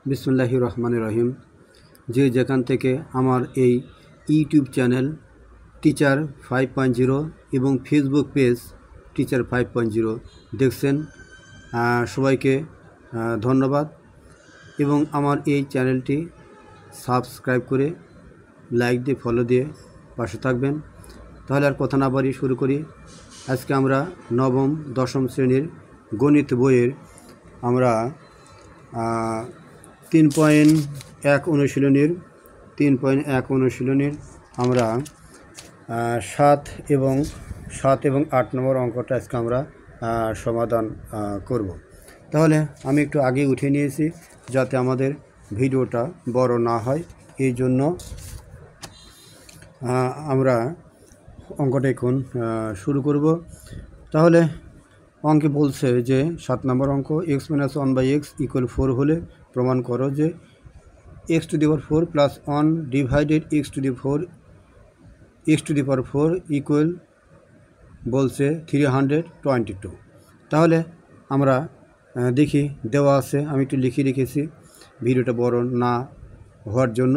বিসমিল্লাহির রহমানির রহিম। যে যেখান থেকে আমার এই ইউটিউব চ্যানেল টিচার 5.0 এবং ফেসবুক পেজ টিচার 5.0 দেখছেন, সবাইকে ধন্যবাদ। এবং আমার এই চ্যানেলটি সাবস্ক্রাইব করে লাইক দিয়ে ফলো দিয়ে পাশে থাকবেন। তাহলে আর কথা না বাড়িয়ে শুরু করি। আজকে আমরা নবম দশম শ্রেণীর গণিত বইয়ের আমরা 3.1 অনুশীলনীর আমরা 7 এবং 8 নম্বর অঙ্কটা আজকে আমরা সমাধান করব। তাহলে আমি একটু আগে উঠে নিয়েছি যাতে আমাদের ভিডিওটা বড় না হয়, এই জন্য আমরা অঙ্কটা এখন শুরু করব। তাহলে অঙ্কে বলছে যে 7 নম্বর অঙ্ক, x-1/x = 4 হলে প্রমাণ করো যে x⁴ + 1 ডিভাইডেড x⁴ ইকুয়াল বলছে 322। তাহলে আমরা দেখি, দেওয়া আছে, আমি একটু লিখে রেখেছি ভিডিওটা বড় না হওয়ার জন্য।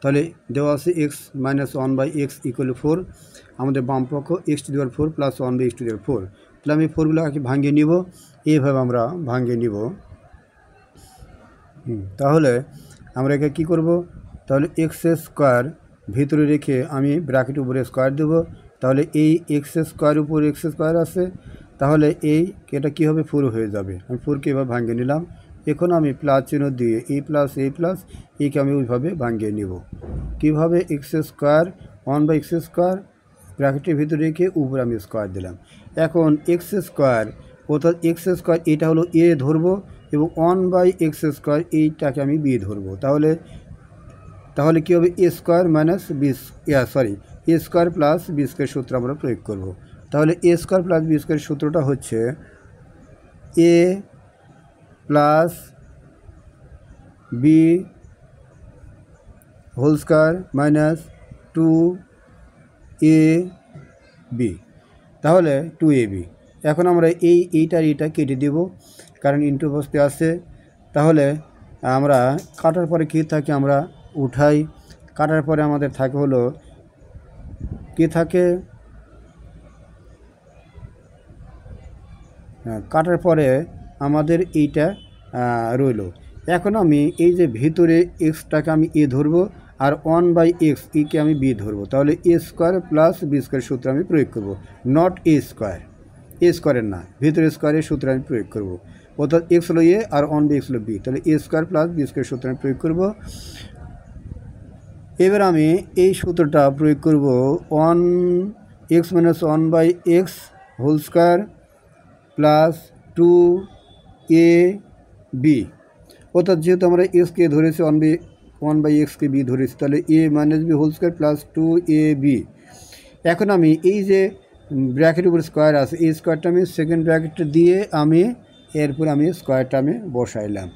তাহলে দেওয়া আছে x-1/x = 4, আমাদের বামপক্ষ x⁴ + 1/x⁴। তাহলে আমি 4গুলো আগে ভাঙিয়ে নিব, এইভাবে আমরা ভাঙিয়ে নিব। তাহলে আমরা একে কী করব, তাহলে x² ভিতরে রেখে আমি ব্র্যাকেট উপরে স্কোয়ার দেব। তাহলে এই x² উপর x² আছে, তাহলে এটা কী হবে, 4 হয়ে যাবে। আমি 4কে এভাবে ভাঙিয়ে নিলাম। এখন আমি প্লাস চিহ্ন দিয়ে একে আমি ওইভাবে ভাঙিয়ে নিব। কীভাবে, x² 1/x² ব্র্যাকেটের ভিতরে রেখে উপরে আমি স্কোয়ার দিলাম। এখন x² অর্থাৎ x² এটা হলো a ধরবো এবং 1/x² এইটাকে আমি b ধরবো। তাহলে কী হবে, a² + b² সূত্র আমরা প্রয়োগ করব। তাহলে a² + b² সূত্রটা হচ্ছে a + b² - 2ab। তাহলে 2ab। এখন আমরা এইটা কেটে দেব, কারণ ইনটু অবস্থায় আছে। তাহলে আমরা কাটার পরে কী থাকে আমরা উঠাই। কাটার পরে আমাদের থাকে হলো কী থাকে, কাটার পরে আমাদের এইটা রইল। এখন আমি এই যে ভিতরে এক্সটাকে আমি এ ধরবো আর 1/x একে আমি বি ধরবো। তাহলে a² + b² সূত্র আমি প্রয়োগ করব, নট a² না, ভিতরে স্কোয়ারের সূত্র আমি প্রয়োগ করব। অর্থাৎ x হলো a আর 1/x হলো b। তাহলে a² + b² সূত্র আমি প্রয়োগ করব। এবার আমি এই সূত্রটা প্রয়োগ করব, x - 1/x² + 2ab। অর্থাৎ যেহেতু আমরা এক্সকে ধরেছি 1/x-কে বি ধরেছি, তাহলে a - b² + 2ab। এখন আমি এই যে ব্র্যাকেটের উপর স্কোয়ার আছে, এই স্কোয়ারটা আমি সেকেন্ড ব্র্যাকেটটা দিয়ে আমি এরপর আমি স্কোয়ারটা আমি বসাইলাম।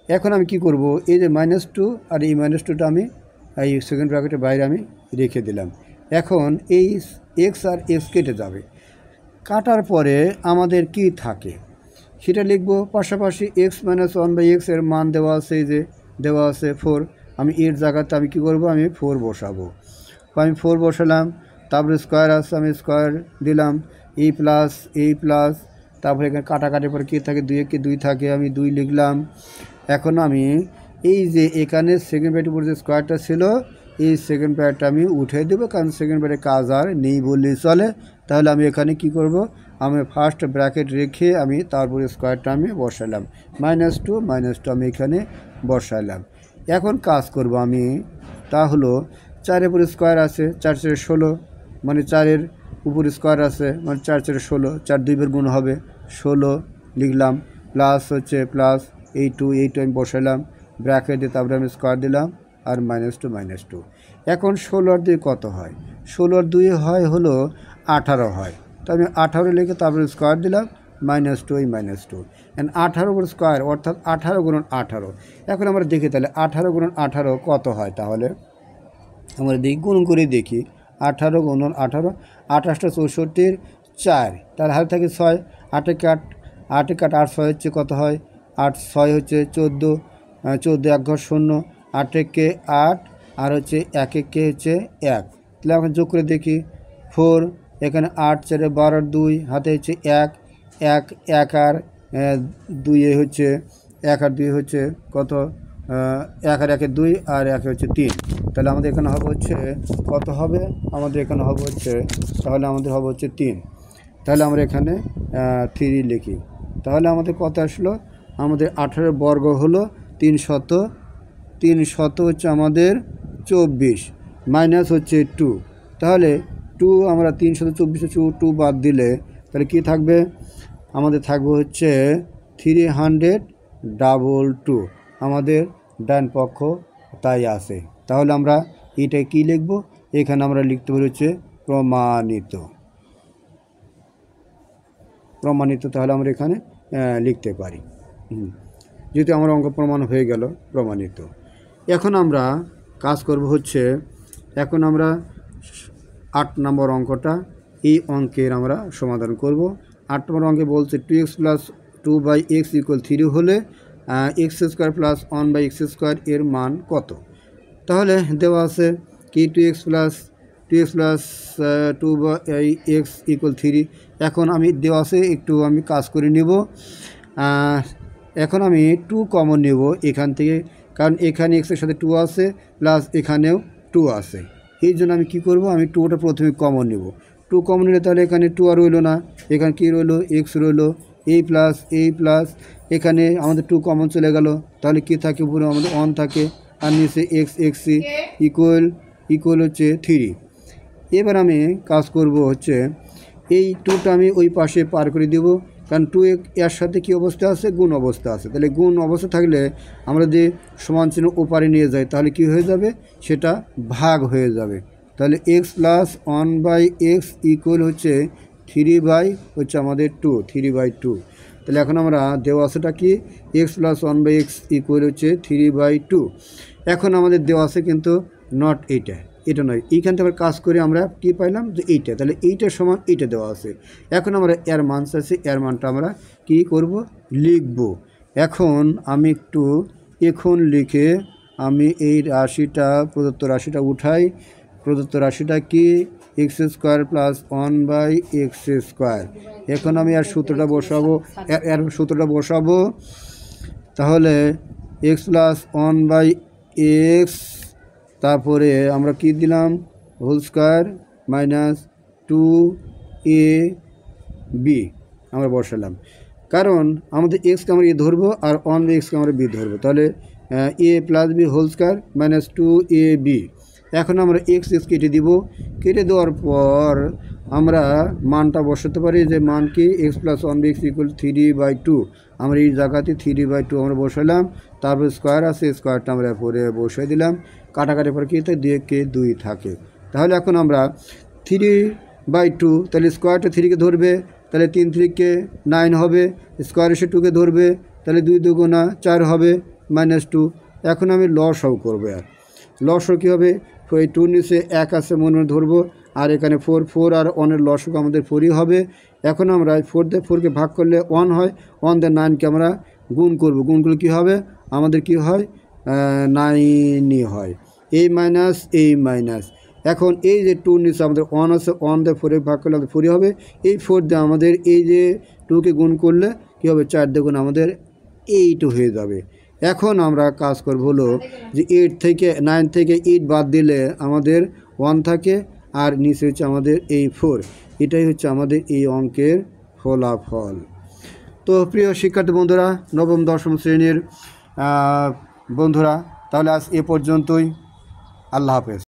এখন আমি কি করব, এই যে -2 আর এই -2টা আমি এই সেকেন্ড ব্র্যাকেটের বাইরে আমি রেখে দিলাম। এখন এই এক্স আর এক্স কেটে যাবে। কাটার পরে আমাদের কি থাকে সেটা লিখব। পাশাপাশি x - 1/x এর মান দেওয়া আছে, এই যে দেওয়া আছে 4। আমি এর জায়গাতে আমি কি করব, আমি 4 বসাবো। আমি 4 বসালাম, তারপরে স্কোয়ার আছে, আমি স্কোয়ার দিলাম, প্লাস তারপরে এখানে কাটাকাটির পরে কী থাকে, 2 2 থাকে, আমি 2 লিখলাম। এখন আমি এই যে এখানে সেকেন্ড ব্র্যাকেটের উপর যে স্কোয়ারটা ছিল, এই সেকেন্ড ব্র্যাকেটটা আমি উঠে দেবো, কারণ সেকেন্ড ব্র্যাকেটের কাজ আর নেই বললেই চলে। তাহলে আমি এখানে কি করব, আমি ফার্স্ট ব্র্যাকেট রেখে আমি তারপরে স্কোয়ারটা আমি বসালাম, -2 আমি এখানে বসালাম। এখন কাজ করব আমি, তা হলো 4-এর উপরে স্কোয়ার আছে, 4 × 4 = 16, মানে 4-এর উপরে স্কোয়ার আছে, মানে 4 × 4 = 16, 4 2 বার গুণ হবে 16 লিখলাম। প্লাস হচ্ছে প্লাস এই 2 আমি বসালাম ব্র্যাকেট দিয়ে, তারপরে আমি স্কোয়ার দিলাম আর -2। এখন 16 আর 2 কত হয়, 16 আর 2 হয় হলো 18 হয়। তো আমি 18 লিখে তারপরে স্কোয়ার দিলাম, -2 18 উপর স্কোয়ার অর্থাৎ 18 × 18। এখন আমরা দেখি তাহলে 18 × 18 কত হয়। তাহলে আমরা দেখি, গুণ করে দেখি, 18 × 18, 28 = 64, 4, তার হাতে থাকে 6, 8 × 8 8 × 8 6 হচ্ছে কত হয়, 8 6 হচ্ছে 14, 14 1 ঘর 0, 8 একে 8 আর হচ্ছে 1 একে হচ্ছে 1। তাহলে আমরা যোগ করে দেখি 4, এখানে 8 4 12 আর 2 হাতে হচ্ছে 1 1 1 আর 2 হচ্ছে 1 আর 2 হচ্ছে কত, 1 আর 1 2 আর 1 হচ্ছে 3। তাহলে আমাদের এখানে হবে হচ্ছে কত হবে, আমাদের এখানে হবে হচ্ছে, তাহলে আমাদের হবে হচ্ছে 3। তাহলে আমরা এখানে 3 লিখি। তাহলে আমাদের কত আসলো, আমাদের 18 বর্গ হলো 300 হচ্ছে আমাদের 24 মাইনাস হচ্ছে 2। তাহলে 2 আমরা 324 2 বাদ দিলে তাহলে কি থাকবে, আমাদের থাকবে হচ্ছে 322। আমাদের ডান পক্ষ তাই আছে। তাহলে আমরা এটা কি লিখব, এখানে আমরা লিখতে পারি হচ্ছে প্রমাণিত। তাহলে আমরা এখানে লিখতে পারি, যেহেতু আমার অঙ্ক প্রমাণ হয়ে গেল প্রমাণিত। এখন আমরা কাজ করব হচ্ছে, এখন আমরা 8 নম্বর অঙ্কটা, এই অঙ্কের আমরা সমাধান করব। 8 নম্বর অঙ্কে বলছে 2x + 2/x = 3 হলে x² + 1/x² এর মান কত। তাহলে দেওয়া আছে কি 2x + 2/x = 3। এখন আমি দেওয়া আছে, একটু আমি কাজ করে নিব। এখন আমি 2 কমন নেব এখান থেকে, কারণ এখানে x এর সাথে 2 আছে প্লাস এখানেও 2 আছে। এই জন্য আমি কি করব, আমি 2টা প্রথমে কমন নেব। 2 কমন নিলে তাহলে এখানে 2 আর রইল না, এখানে কি রইল, x রইল, এই প্লাস এখানে আমাদের 2 কমন চলে গেল। তাহলে কি থাকে, পুরো আমাদের 1 থাকে, আর নিচে x ইকুয়াল হচ্ছে 3। এবার আমি কাজ করব হচ্ছে, এই 2টা আমি ওই পাশে পার করে দেব, কারণ 2 এর সাথে কি অবস্থা আছে, গুণ অবস্থা আছে। তাহলে গুণ অবস্থা থাকলে আমরা যদি সমান চিহ্ন ওপারে নিয়ে যাই তাহলে কি হয়ে যাবে, সেটা ভাগ হয়ে যাবে। তাহলে x + 1/x = হচ্ছে 3 হচ্ছে আমাদের 2, 3/2। তাহলে এখন আমরা দেওয়া আছেটা কি, x + 1/x = হচ্ছে 3/2। এখন আমাদের দেওয়া আছে কিন্তু নট এটা নয়, এইখান থেকে আবার কাজ করে আমরা কি পাইলাম, যে এইটা, তাহলে এইটার সমান এইটা দেওয়া আছে। এখন আমরা এর মান চাইছি, এর মানটা আমরা কি করব, লিখব। এখন আমি একটু লিখে আমি এই রাশিটা, প্রদত্ত রাশিটা উঠাই। প্রদত্ত রাশিটা কি, x² + 1/x²। এখন আমি আর সূত্রটা বসাবো, তাহলে x + 1/x, তারপরে আমরা কি দিলাম, হোল² - 2ab আমরা বসালাম, কারণ আমাদের এক্সকে আমরা এ ধরবো আর 1/xকে আমরা বি ধরবো। তাহলে a + b হোল² - 2ab। এখন আমরা x কেটে দিব, কেটে দেওয়ার পর আমরা মানটা বসাতে পারি, যে মান কি, x + 1/x = 3/2। আমরা এই জায়গাতে 3/2 আমরা বসালাম, তারপর স্কোয়ার আছে, স্কোয়ারটা আমরা পরে বসিয়ে দিলাম। কাটাকাটির পর কি থাকে, 2 থাকে। তাহলে এখন আমরা 3/2, তাহলে স্কোয়ারটা 3কে ধরবে, তাহলে 3 3 9 হবে, স্কোয়ার এসে 2কে ধরবে, তাহলে 2 2 গুণা 4 হবে -2। এখন আমি লসাও করবো, আর লসাও কী হবে, ওই 2 নিচে 1 আছে মনে ধরবো, আর এখানে 4 আর 1-এর লসাগু আমাদের 4ই হবে। এখন আমরা 4 দিয়ে 4কে ভাগ করলে 1 হয়, 1 দিয়ে 9কে আমরা গুণ করব, গুণ করলে কী হবে, আমাদের কি হয়, 9ই হয়, এই মাইনাস। এখন এই যে 2 নিচে আমাদের 1 আছে, 1 দিয়ে 4 ভাগ করলে আমাদের 4ই হবে। এই 4 দিয়ে আমাদের এই যে 2কে গুণ করলে কী হবে, 4 দিয়ে গুণ আমাদের 8 হয়ে যাবে। এখন আমরা কাজ করব হলো যে 9 থেকে 8 বাদ দিলে আমাদের 1 থাকে, আর নিচে হচ্ছে আমাদের এই 4। এটাই হচ্ছে আমাদের এই অঙ্কের ফলাফল। তো প্রিয় শিক্ষার্থী বন্ধুরা, নবম দশম শ্রেণীর বন্ধুরা, তাহলে আজ এ পর্যন্তই। আল্লাহ হাফেজ।